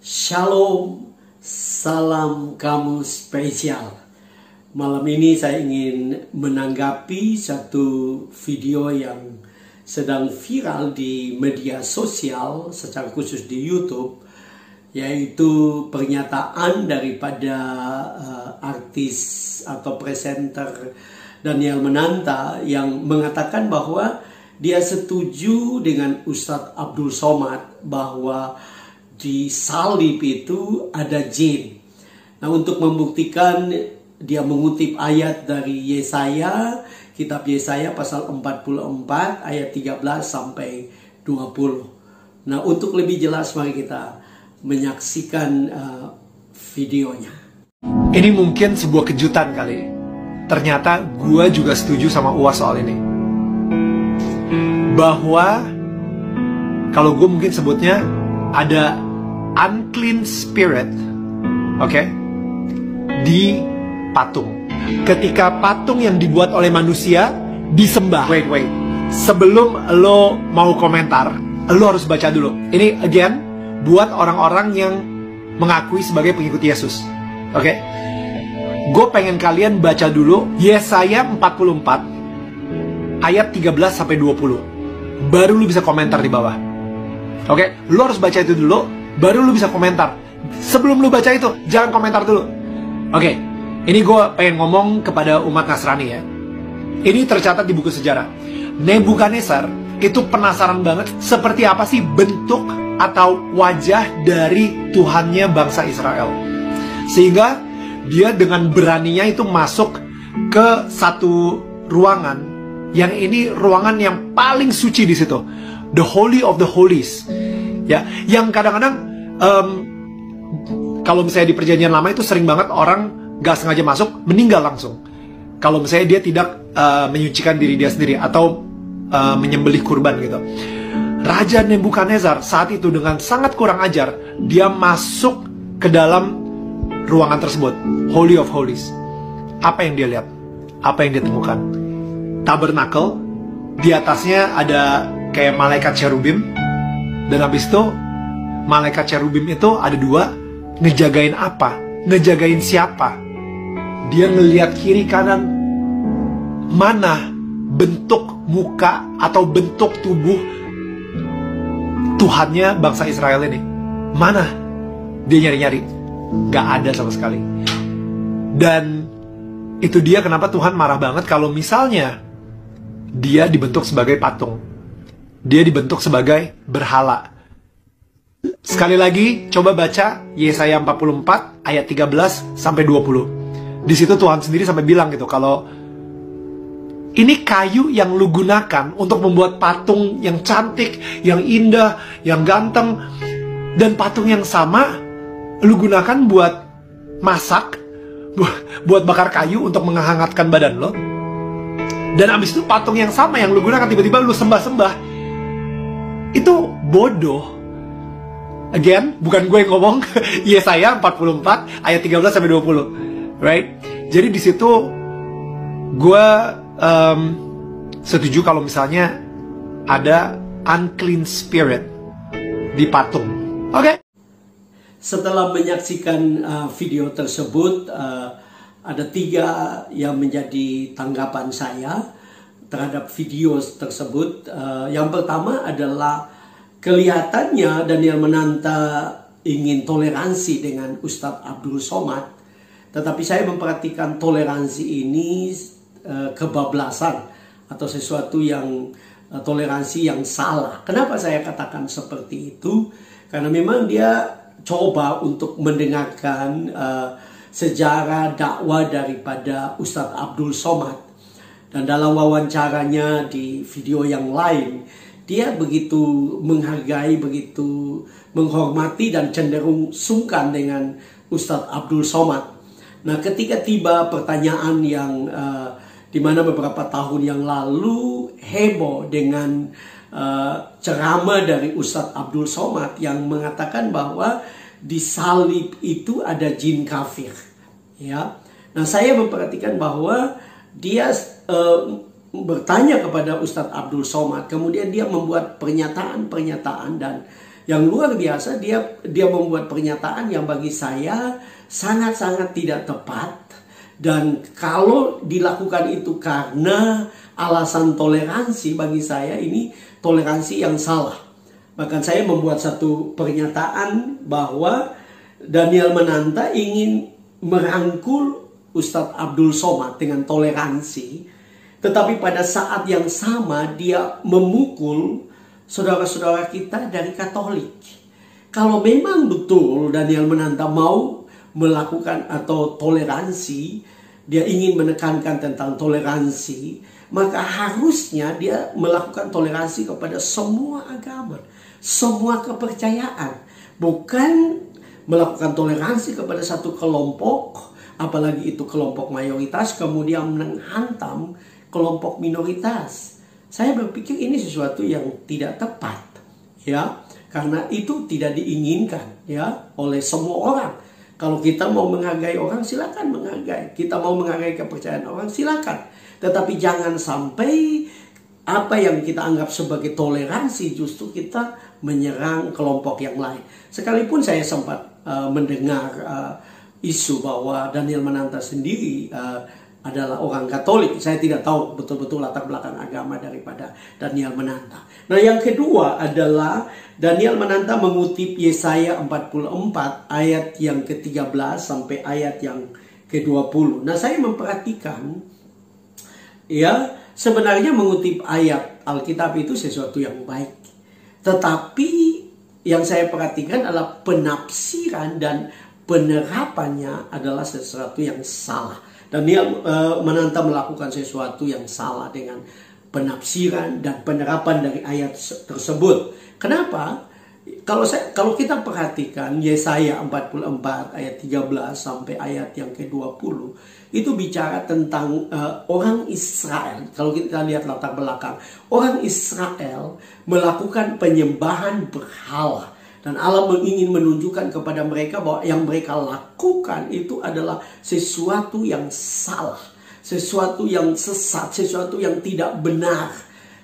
Shalom, salam kamu spesial. Malam ini saya ingin menanggapi satu video yang sedang viral di media sosial, secara khusus di YouTube, yaitu pernyataan daripada artis atau presenter Daniel Mananta yang mengatakan bahwa dia setuju dengan Ustadz Abdul Somad bahwa di salib itu ada jin. Nah, untuk membuktikan, dia mengutip ayat dari Yesaya, kitab Yesaya pasal 44 ayat 13 sampai 20. Nah, untuk lebih jelas mari kita menyaksikan videonya. Ini mungkin sebuah kejutan kali. Ternyata gue juga setuju sama Uwas soal ini. Bahwa kalau gue mungkin sebutnya ada unclean spirit, oke, di patung. Ketika patung yang dibuat oleh manusia disembah. Wait. Sebelum lo mau komentar, lo harus baca dulu. Ini again buat orang-orang yang mengakui sebagai pengikut Yesus. Oke? Gue pengen kalian baca dulu Yesaya 44 ayat 13 sampai 20. Baru lo bisa komentar di bawah. Oke? Lo harus baca itu dulu, baru lu bisa komentar. Sebelum lu baca itu, jangan komentar dulu. Oke, ini gue pengen ngomong kepada umat Nasrani ya. Ini tercatat di buku sejarah. Nebukadnezar itu penasaran banget seperti apa sih bentuk atau wajah dari Tuhannya bangsa Israel. Sehingga dia dengan beraninya itu masuk ke satu ruangan, yang ini ruangan yang paling suci di situ. The Holy of the Holies. Ya, yang kadang-kadang kalau misalnya di perjanjian lama itu sering banget orang gak sengaja masuk, meninggal langsung. Kalau misalnya dia tidak menyucikan diri dia sendiri atau menyembelih kurban gitu. Raja Nebukadnezar saat itu dengan sangat kurang ajar, dia masuk ke dalam ruangan tersebut, Holy of Holies. Apa yang dia lihat? Apa yang dia temukan? Tabernakel, di atasnya ada kayak malaikat cherubim. Dan habis itu malaikat cherubim itu ada dua, ngejagain apa? Ngejagain siapa? Dia ngelihat kiri kanan, mana bentuk muka atau bentuk tubuh Tuhannya bangsa Israel ini. Mana? Dia nyari-nyari, gak ada sama sekali. Dan itu dia kenapa Tuhan marah banget kalau misalnya dia dibentuk sebagai patung. Dia dibentuk sebagai berhala. Sekali lagi, coba baca Yesaya 44 ayat 13 sampai 20. Di situ Tuhan sendiri sampai bilang gitu, kalau ini kayu yang lu gunakan untuk membuat patung yang cantik, yang indah, yang ganteng, dan patung yang sama lu gunakan buat masak, buat bakar kayu untuk menghangatkan badan lo. Dan abis itu patung yang sama yang lu gunakan tiba-tiba lu sembah-sembah. Itu bodoh. Again, bukan gue yang ngomong. Yesaya 44 ayat 13 sampai 20. Right? Jadi di situ gue setuju kalau misalnya ada unclean spirit di patung. Oke? Setelah menyaksikan video tersebut, ada 3 yang menjadi tanggapan saya terhadap video tersebut. Yang pertama adalah kelihatannya Daniel Mananta ingin toleransi dengan Ustadz Abdul Somad, tetapi saya memperhatikan toleransi ini kebablasan atau sesuatu yang toleransi yang salah. Kenapa saya katakan seperti itu? Karena memang dia coba untuk mendengarkan sejarah dakwah daripada Ustadz Abdul Somad. Dan dalam wawancaranya di video yang lain, dia begitu menghargai, begitu menghormati dan cenderung sungkan dengan Ustadz Abdul Somad. Nah, ketika tiba pertanyaan yang dimana beberapa tahun yang lalu heboh dengan ceramah dari Ustadz Abdul Somad yang mengatakan bahwa di salib itu ada jin kafir. Ya, nah saya memperhatikan bahwa dia bertanya kepada Ustadz Abdul Somad, kemudian dia membuat pernyataan-pernyataan dan yang luar biasa. Dia membuat pernyataan yang bagi saya sangat-sangat tidak tepat. Dan kalau dilakukan itu karena alasan toleransi, bagi saya ini toleransi yang salah. Bahkan saya membuat satu pernyataan bahwa Daniel Mananta ingin merangkul Ustadz Abdul Somad dengan toleransi. Tetapi pada saat yang sama dia memukul saudara-saudara kita dari Katolik. Kalau memang betul Daniel Mananta mau melakukan atau toleransi, dia ingin menekankan tentang toleransi, maka harusnya dia melakukan toleransi kepada semua agama, semua kepercayaan, bukan melakukan toleransi kepada satu kelompok, apalagi itu kelompok mayoritas, kemudian menghantam kelompok minoritas. Saya berpikir ini sesuatu yang tidak tepat, ya, karena itu tidak diinginkan, ya, oleh semua orang. Kalau kita mau menghargai orang, silakan menghargai. Kita mau menghargai kepercayaan orang, silakan. Tetapi jangan sampai apa yang kita anggap sebagai toleransi justru kita menyerang kelompok yang lain. Sekalipun saya sempat mendengar isu bahwa Daniel Mananta sendiri adalah orang Katolik. Saya tidak tahu betul-betul latar belakang agama daripada Daniel Mananta. Nah, yang kedua adalah Daniel Mananta mengutip Yesaya 44 ayat yang ke-13 sampai ayat yang ke-20. Nah, saya memperhatikan, ya, sebenarnya mengutip ayat Alkitab itu sesuatu yang baik. Tetapi yang saya perhatikan adalah penafsiran dan penerapannya adalah sesuatu yang salah. Daniel Mananta melakukan sesuatu yang salah dengan penafsiran dan penerapan dari ayat tersebut. Kenapa? Kalau kita perhatikan Yesaya 44 ayat 13 sampai ayat yang ke-20, itu bicara tentang orang Israel. Kalau kita lihat latar belakang, orang Israel melakukan penyembahan berhala. Dan Allah ingin menunjukkan kepada mereka bahwa yang mereka lakukan itu adalah sesuatu yang salah, sesuatu yang sesat, sesuatu yang tidak benar.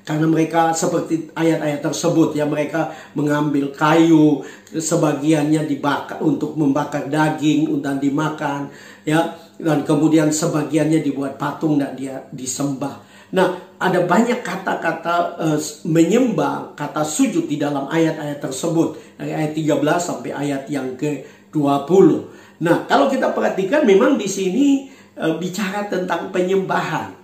Karena mereka seperti ayat-ayat tersebut, ya, mereka mengambil kayu, sebagiannya dibakar untuk membakar daging dan dimakan, ya, dan kemudian sebagiannya dibuat patung dan dia disembah. Nah, ada banyak kata-kata menyembah, kata sujud di dalam ayat-ayat tersebut. Dari ayat 13 sampai ayat yang ke-20. Nah, kalau kita perhatikan memang di sini bicara tentang penyembahan.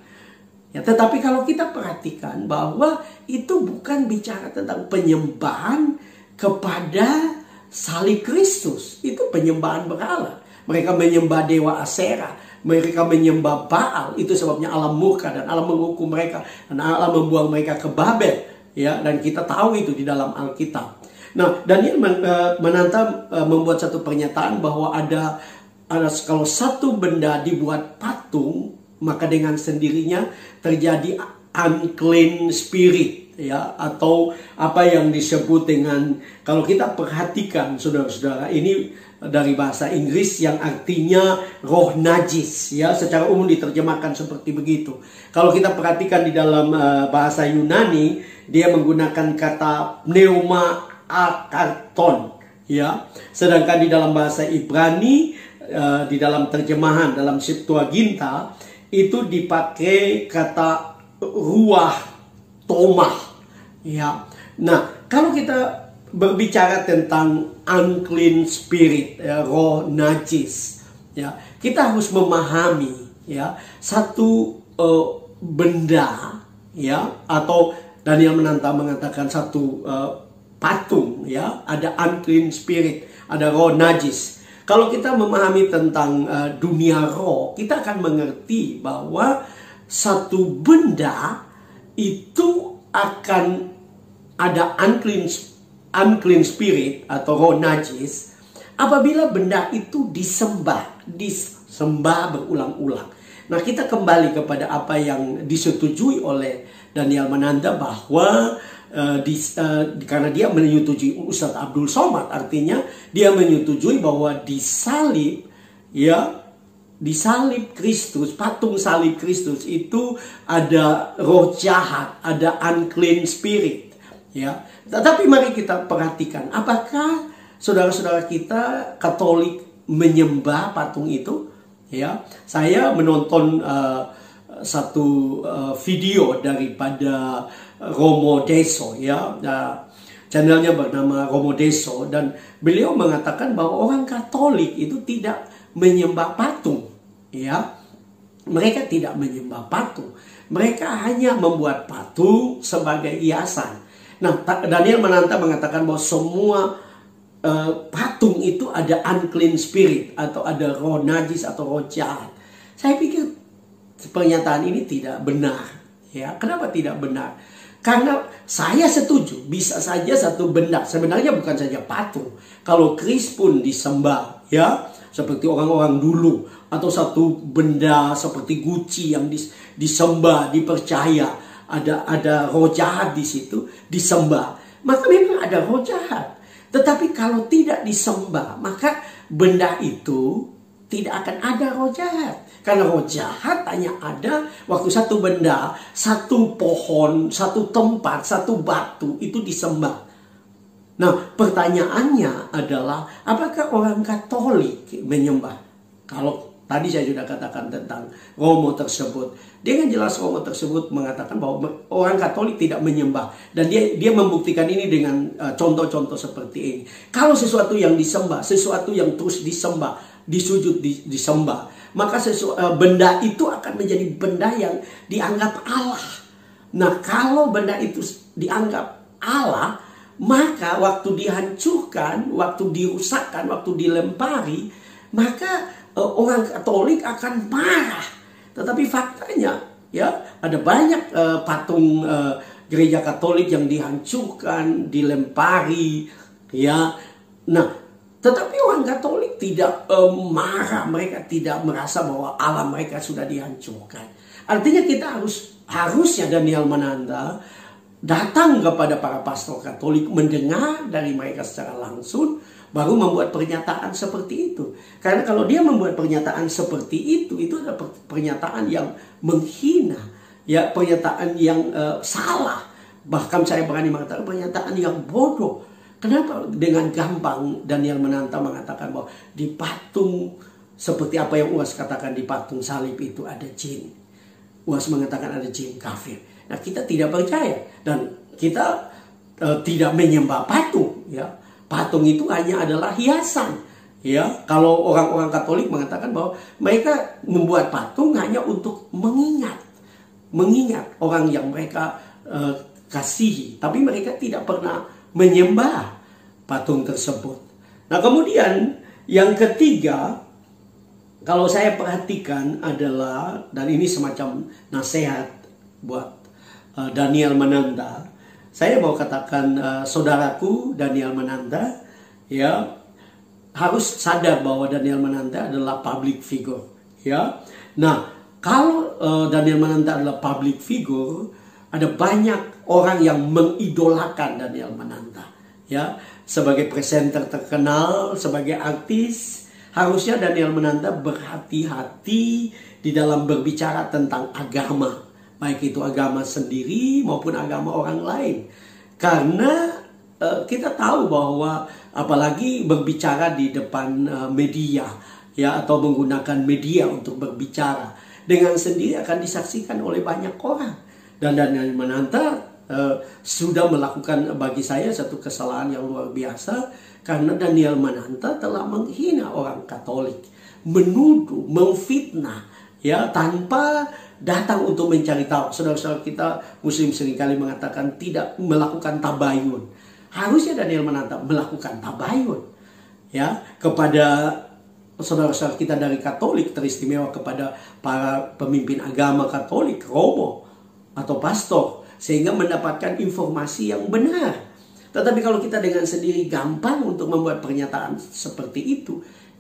Ya, tetapi kalau kita perhatikan bahwa itu bukan bicara tentang penyembahan kepada salib Kristus. Itu penyembahan berhala. Mereka menyembah dewa Asera. Mereka menyembah Baal. Itu sebabnya Allah murka dan Allah menghukum mereka. Dan Allah membuang mereka ke Babel. Ya, dan kita tahu itu di dalam Alkitab. Nah, Daniel Mananta membuat satu pernyataan bahwa ada kalau satu benda dibuat patung, maka dengan sendirinya terjadi unclean spirit, ya, atau apa yang disebut dengan, kalau kita perhatikan saudara-saudara, ini dari bahasa Inggris yang artinya roh najis, ya, secara umum diterjemahkan seperti begitu. Kalau kita perhatikan di dalam bahasa Yunani, dia menggunakan kata pneuma akarton, ya, sedangkan di dalam bahasa Ibrani, di dalam terjemahan dalam Septuaginta itu dipakai kata ruah tomah, ya. Nah, kalau kita berbicara tentang unclean spirit, ya, roh najis, ya, kita harus memahami, ya, satu benda, ya, atau Daniel Mananta mengatakan satu patung, ya, ada unclean spirit, ada roh najis. Kalau kita memahami tentang dunia roh, kita akan mengerti bahwa satu benda itu akan ada unclean spirit atau roh najis apabila benda itu disembah berulang-ulang. Nah, kita kembali kepada apa yang disetujui oleh Daniel Mananta bahwa karena dia menyetujui Ustadz Abdul Somad, artinya dia menyetujui bahwa di salib Kristus, patung salib Kristus itu ada roh jahat, ada unclean spirit, Ya, tetapi mari kita perhatikan, apakah saudara-saudara kita Katolik menyembah patung itu? Ya, saya menonton satu video daripada Romo Deso, ya, channelnya bernama Romo Deso, dan beliau mengatakan bahwa orang Katolik itu tidak menyembah patung, ya, mereka tidak menyembah patung, mereka hanya membuat patung sebagai hiasan. Nah, Daniel Mananta mengatakan bahwa semua patung itu ada unclean spirit, atau ada roh najis atau roh jahat. Saya pikir pernyataan ini tidak benar. Ya, kenapa tidak benar? Karena saya setuju, bisa saja satu benda, sebenarnya bukan saja patung. Kalau keris pun disembah, ya, seperti orang-orang dulu, atau satu benda seperti Gucci yang disembah, dipercaya ada roh jahat di situ, disembah, maka memang ada roh jahat. Tetapi kalau tidak disembah, maka benda itu tidak akan ada roh jahat. Karena roh jahat hanya ada waktu satu benda, satu pohon, satu tempat, satu batu itu disembah. Nah, pertanyaannya adalah, apakah orang Katolik menyembah? Kalau tadi saya sudah katakan tentang Romo tersebut, dengan jelas Romo tersebut mengatakan bahwa orang Katolik tidak menyembah, dan dia membuktikan ini dengan contoh-contoh seperti ini. Kalau sesuatu yang disembah, sesuatu yang terus disembah, disujud, disembah, maka benda itu akan menjadi benda yang dianggap Allah. Nah, kalau benda itu dianggap Allah, maka waktu dihancurkan, waktu dirusakkan, waktu dilempari, maka orang Katolik akan marah. Tetapi faktanya, ya, ada banyak patung gereja Katolik yang dihancurkan, dilempari, ya. Nah, tetapi orang Katolik tidak marah, mereka tidak merasa bahwa Allah mereka sudah dihancurkan. Artinya kita harusnya Daniel Mananta datang kepada para pastor Katolik, mendengar dari mereka secara langsung, baru membuat pernyataan seperti itu. Karena kalau dia membuat pernyataan seperti itu adalah pernyataan yang menghina, ya, pernyataan yang salah. Bahkan saya berani mengatakan pernyataan yang bodoh. Kenapa dengan gampang Daniel Mananta mengatakan bahwa di patung seperti apa yang Uas katakan, di patung salib itu ada jin. Uas mengatakan ada jin kafir. Nah, kita tidak percaya, dan kita tidak menyembah patung, ya. Patung itu hanya adalah hiasan, ya. Kalau orang-orang Katolik mengatakan bahwa mereka membuat patung hanya untuk mengingat orang yang mereka kasihi, tapi mereka tidak pernah menyembah patung tersebut. Nah, kemudian yang ketiga, kalau saya perhatikan adalah, dan ini semacam nasihat buat Daniel Mananta. Saya mau katakan, saudaraku Daniel Mananta, ya, harus sadar bahwa Daniel Mananta adalah public figure, ya. Nah, kalau Daniel Mananta adalah public figure, ada banyak orang yang mengidolakan Daniel Mananta, ya, sebagai presenter terkenal, sebagai artis. Harusnya Daniel Mananta berhati-hati di dalam berbicara tentang agama, baik itu agama sendiri maupun agama orang lain. Karena kita tahu bahwa apalagi berbicara di depan media, ya, atau menggunakan media untuk berbicara, dengan sendiri akan disaksikan oleh banyak orang. Dan Daniel Mananta sudah melakukan bagi saya satu kesalahan yang luar biasa, karena Daniel Mananta telah menghina orang Katolik, menuduh, memfitnah, ya, tanpa datang untuk mencari tahu. Saudara-saudara kita Muslim seringkali mengatakan tidak melakukan tabayun. Harusnya Daniel Mananta melakukan tabayun, ya, kepada saudara-saudara kita dari Katolik, teristimewa kepada para pemimpin agama Katolik, romo atau pastor, sehingga mendapatkan informasi yang benar. Tetapi kalau kita dengan sendiri gampang untuk membuat pernyataan seperti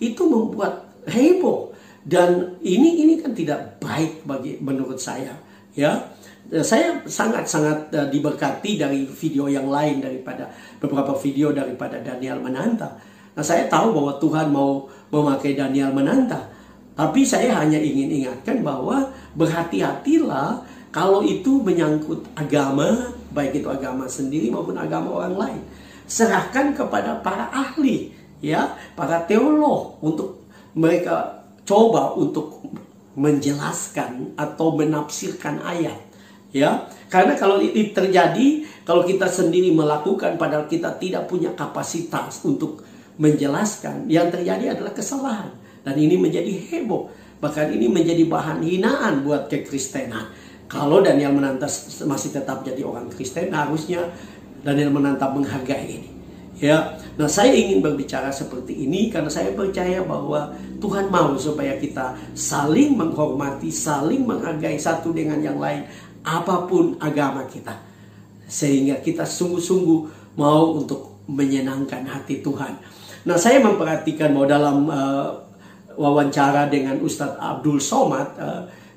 itu membuat heboh. Dan ini kan tidak baik menurut saya, ya. Saya sangat-sangat diberkati dari video yang lain, daripada beberapa video daripada Daniel Mananta. Nah, saya tahu bahwa Tuhan mau memakai Daniel Mananta, tapi saya hanya ingin ingatkan bahwa berhati-hatilah kalau itu menyangkut agama, baik itu agama sendiri maupun agama orang lain, serahkan kepada para ahli, ya, para teolog, untuk mereka coba untuk menjelaskan atau menafsirkan ayat, ya. Karena kalau ini terjadi, kalau kita sendiri melakukan padahal kita tidak punya kapasitas untuk menjelaskan, yang terjadi adalah kesalahan, dan ini menjadi heboh, bahkan ini menjadi bahan hinaan buat kekristenan. Kalau Daniel Mananta masih tetap jadi orang Kristen, harusnya Daniel Mananta menghargai ini. Ya, nah saya ingin berbicara seperti ini karena saya percaya bahwa Tuhan mau supaya kita saling menghormati, saling menghargai satu dengan yang lain, apapun agama kita, sehingga kita sungguh-sungguh mau untuk menyenangkan hati Tuhan. Nah, saya memperhatikan bahwa dalam wawancara dengan Ustadz Abdul Somad,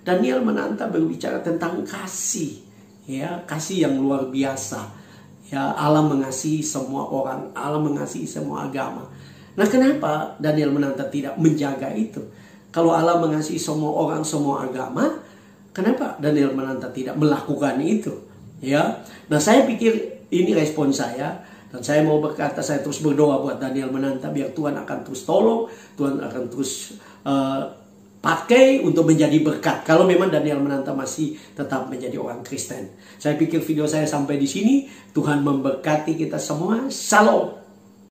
Daniel Mananta berbicara tentang kasih, ya, kasih yang luar biasa. Ya, Allah mengasihi semua orang, Allah mengasihi semua agama. Nah, kenapa Daniel Mananta tidak menjaga itu? Kalau Allah mengasihi semua orang, semua agama, kenapa Daniel Mananta tidak melakukan itu? Ya, nah saya pikir ini respon saya, dan saya mau berkata, saya terus berdoa buat Daniel Mananta biar Tuhan akan terus tolong, Tuhan akan terus pakai untuk menjadi berkat. Kalau memang Daniel Mananta masih tetap menjadi orang Kristen. Saya pikir video saya sampai di sini. Tuhan memberkati kita semua. Shalom.